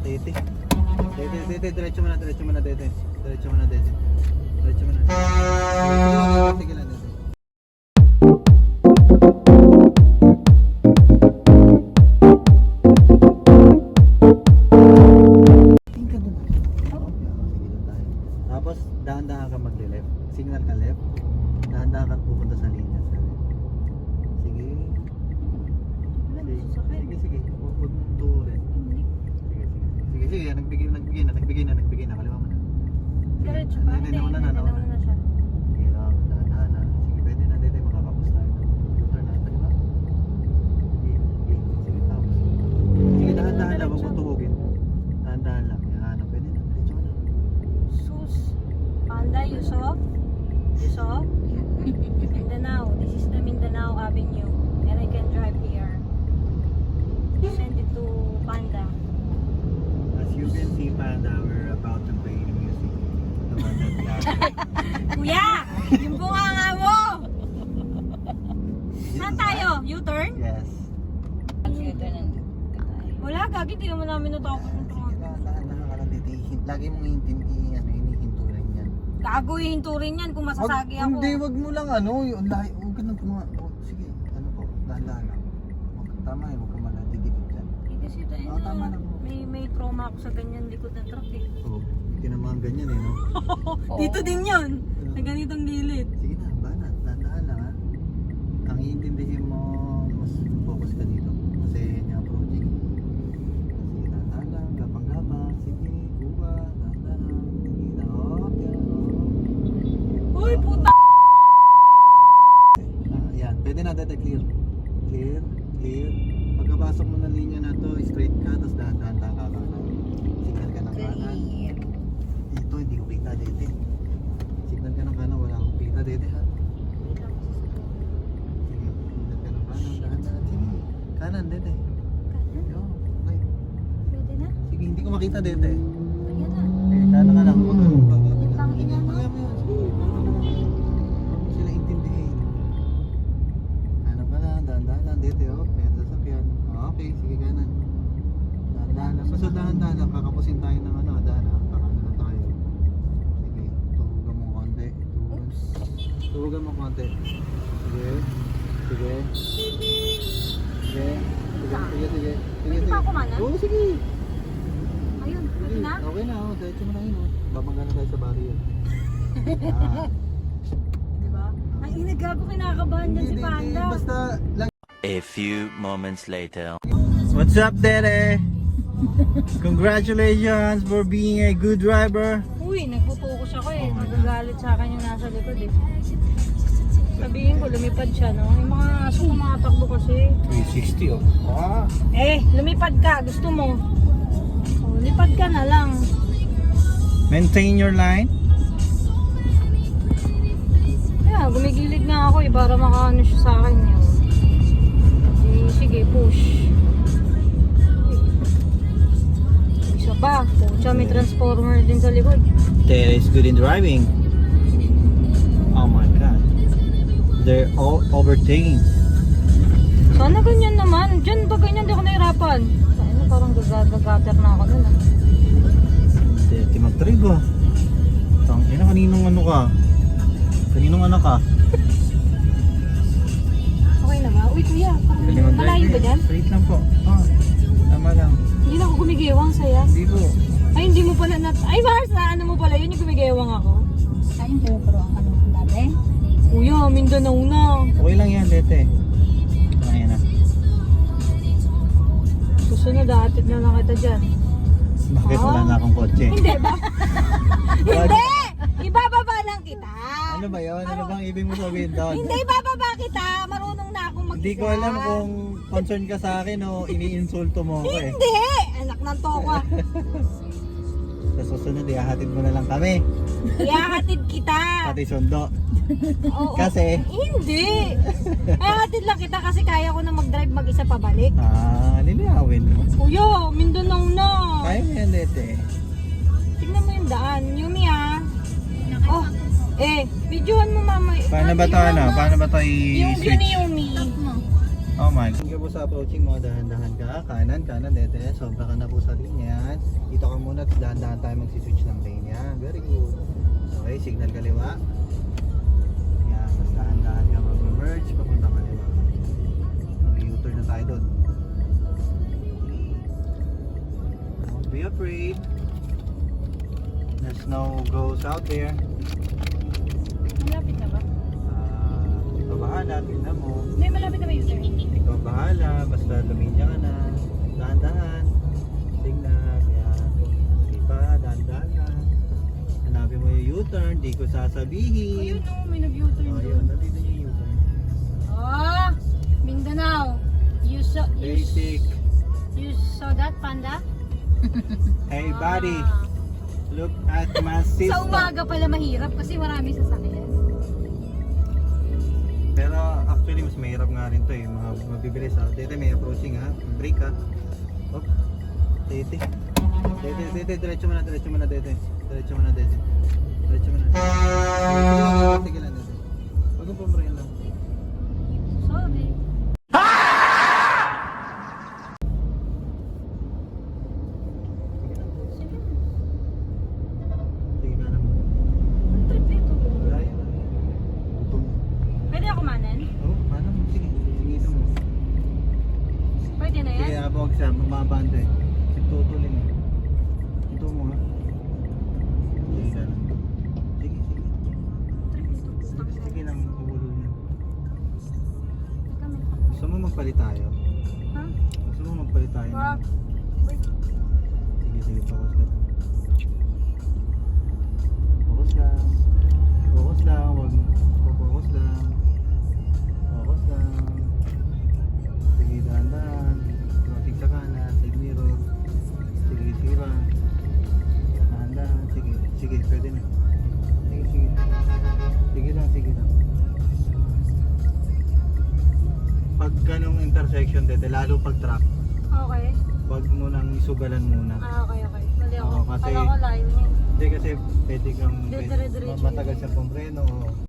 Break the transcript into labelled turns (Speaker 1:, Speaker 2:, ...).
Speaker 1: Tete. Tete, diretso mo na, Tete. Diretso mo na, Tete. Sige lang, Tete. Tapos, dahan-dahan ka mag-left. Signal ka left. Dahan-dahan ka pupunta sa linya. Sige. Sige. Huwag mong tuurin. Sige. Nagbigay na. Kaliwa mo na.
Speaker 2: Diretso pa? Hindi, nauna na siya.
Speaker 1: Sige lang, dahan-dahan na. Sige, pwede na dito. Makakapos tayo. Turn na, kaliwa. Sige, tapos. Sige, dahan-dahan lang. Huwag mong tuhugin. Dahan-dahan lang. Yan, pwede na. Diretso mo na.
Speaker 2: Sus. Panda, Yusuf. Mindanao. This is the Mindanao Avenue. And I can drive here. Send it to Panda.
Speaker 1: As you can see, Panda, we're about to play the music. The one that we have.
Speaker 2: Kuya! Yung bunganga mo! Saan tayo? U-turn?
Speaker 1: Yes.
Speaker 2: Wala, gagi. Di naman namin natapos yung truck.
Speaker 1: Lagi mong hinihinturan yan.
Speaker 2: Gago, hihinturin yan kung masasagi ako.
Speaker 1: Hindi, wag mo lang yung huwag ka nang sige, dahan-dahan lang. Tama huwag ka didikit yan.
Speaker 2: Kasi tayo
Speaker 1: Tama lang.
Speaker 2: may trauma ako sa ganyan likod ng truck eh.
Speaker 1: Oo, hindi naman ganyan no?
Speaker 2: Dito din yun. Sa ganitong gilid.
Speaker 1: Sige na, banat, dahan-dahan lang Ang iintindihin mo, mas focus ka dito. Kasi yan yung approaching. Sige, dahan-dahan lang, gapang-gapang. Sige, kuha, dahan-dahan. Sige na, okay.
Speaker 2: Uy, puta!
Speaker 1: Yan, pwede na dito clear. Clear. Pagkapasok mo ng linya na to, straight ka, tapos dahan-dahan ka kanan. Signal ka ng kanan. Dito, hindi ko kita dito. Signal ka ng kanan, wala akong kita dito ha. Sige, signal ka ng kanan, dahan-dahan. Sige, kanan dito. Yo, right.
Speaker 2: Pwede na?
Speaker 1: Sige, hindi ko makita dito
Speaker 2: Ayan na.
Speaker 1: Okay, kanan ka lang. Huwag ka nang bababig lang.
Speaker 2: Ang ina mo.
Speaker 1: Sige, sila intindihin. Kanan ka lang, dahan-dahan lang dito. Meron sa sakyan. Okay, sige kanan. Dahan-dahan lang. Basta dahan-dahan lang. Kakapusin tayo ng dahan ha. Kakanan na tayo. Sige, tuhugan mo konti. Tuhugan mo konti. Sige.
Speaker 2: Pwede pa ako manan?
Speaker 1: Oo, sige.
Speaker 2: Ayun, pwede na?
Speaker 1: Okay na, diretso mo na yun. Babangga na tayo sa barrier.
Speaker 2: Diba? Ang inagago, kinakabahan dyan si Panda.
Speaker 1: Basta lang.
Speaker 3: A few moments later.
Speaker 1: What's up, Dere? Congratulations for being a good driver.
Speaker 2: Uy, nagpupukus ako eh. Nagagalit sa akin yung nasa likod eh. Sabihin ko, lumipad siya, no? Yung mga aso ng mga takbo kasi.
Speaker 1: 360 oh.
Speaker 2: Lumipad ka. Gusto mo? Oh, lipad ka na lang.
Speaker 1: Maintain your line.
Speaker 2: Yeah, gumigilid nga ako eh, para makaano siya sa akin yun. Sige, push. Isa pa. Pucha, may transformer din sa likod.
Speaker 1: Dere is good in driving. Oh my god. They're all overtaking.
Speaker 2: Sana ganyan naman. Diyan ba ganyan, di ako nahirapan. Ano, parang gagater na ako nun ah.
Speaker 1: Dere, mag-drive Tangina, kaninong ka? Kaninong anak ka?
Speaker 2: Okay na ba? Uy kuya, malayo ba dyan?
Speaker 1: Straight lang po. Tama lang.
Speaker 2: Hindi na ako gumigewang saya.
Speaker 1: Hindi po.
Speaker 2: Ay, hindi mo pala Ay, Mars, na ano mo pala yun, yung gumigewang ako.
Speaker 4: Ay, hindi mo pero ang ano dati?
Speaker 2: Kuya, Mindanao na.
Speaker 1: Okay lang yan, Dete. Ayan na.
Speaker 2: Susunod, atid na lang kita dyan.
Speaker 1: Bakit wala na akong kotse?
Speaker 2: Hindi ba? Hindi! Ibababa lang kita.
Speaker 1: Ano ba yun? Ano bang ibig mo sabihin doon?
Speaker 2: Hindi, ibababa kita. Marunong na akong mag-isa.
Speaker 1: Hindi ko alam kung concern ka sa akin o ini-insulto mo ako eh.
Speaker 2: Hindi! Anak ng toka.
Speaker 1: Sa susunod, ihahatid mo na lang kami.
Speaker 2: Ihahatid kita.
Speaker 1: Pati sundo.
Speaker 2: Oo.
Speaker 1: Kasi?
Speaker 2: Hindi. Ihahatid lang kita kasi kaya ko na mag-drive mag-isa pabalik.
Speaker 1: Liliyawin mo.
Speaker 2: Kuya, Mindanao na.
Speaker 1: Kaya mo yan, Dete.
Speaker 2: Tingnan mo yung daan. Yumi ah. Oh, videohan mo mama.
Speaker 1: Paano ba to
Speaker 2: Yung
Speaker 1: Paano ba to
Speaker 2: Yung view ni Yumi.
Speaker 1: Oh my God. Sige po sa approaching mo, dahan-dahan ka. Kanan, dete. Sobra ka na po sa linya. Dito ka muna, dahan-dahan tayo magsiswitch ng lane yan. Very good. Okay, signal kaliwa. Yan, mas dahan-dahan ka mag-merge, papunta kaliwa. Mag-U-turn na tayo doon. Don't be afraid. There's no ghosts out there.
Speaker 2: Malapit na ba?
Speaker 1: Ikaw bahala, tingnan mo.
Speaker 2: Hindi, malapit na ba yung turn?
Speaker 1: Ikaw bahala, basta luminya ka na. Dahan-dahan. Signal, yan. Sige pa, dahan-dahan na. Hanapin mo yung U-turn, di ko sasabihin.
Speaker 2: Ayun no, may nag-U-turn
Speaker 1: Oh,
Speaker 2: doon.
Speaker 1: yun, nandito yung U-turn.
Speaker 2: Ah! Mindanao!
Speaker 1: Basic.
Speaker 2: You saw that, Panda?
Speaker 1: Hey buddy,
Speaker 2: Ah.
Speaker 1: look at my sister.
Speaker 2: Sa umaga pala mahirap kasi marami sasakyan.
Speaker 1: Pero actually mas mahirap nga rin to eh, mga mabibilis ha. Dito may approaching ha, brake ha. Hop, tete. Tete, diretso mo na, tete. Diretso mo na, tete. Sige lang, tete. Huwag mo pumarayin lang.
Speaker 2: Sorry. Sige.
Speaker 1: Sige ka lang.
Speaker 2: Ang trip nito.
Speaker 1: Wala yun. Gutom.
Speaker 2: Pwede ako manan?
Speaker 1: Oh, paano mo? Sige, sige mo.
Speaker 2: Pwede na
Speaker 1: Sige,
Speaker 2: yan?
Speaker 1: abang siya, mamabante. Tutulin eh. Ito mo ha. Sige ka lang. Sige.
Speaker 2: Trip nito.
Speaker 1: Sige lang, ubulol niya.
Speaker 2: Teka, may
Speaker 1: Gusto mo magpalit tayo?
Speaker 2: Ha?
Speaker 1: Gusto mo magpalit tayo?
Speaker 2: Wag. Wait.
Speaker 1: Sige, focus ka lang. Focus lang. Focus lang, wag. Focus lang. Focus lang. Sige, dahan-dahan. Crossing sa kanan, side mirror. Sige ba? Dahan-dahan, sige, pwede na. Sige. Sige lang. Pag ganong intersection dito, lalo pag truck,
Speaker 2: Okay.
Speaker 1: wag mo nang isugalan muna.
Speaker 2: Okay. Mali ako.
Speaker 1: Oo, kasi-
Speaker 2: Kala ko layo niya.
Speaker 1: Hindi kasi pwede kang
Speaker 2: Dire-diretso
Speaker 1: matagal sa pumpreno o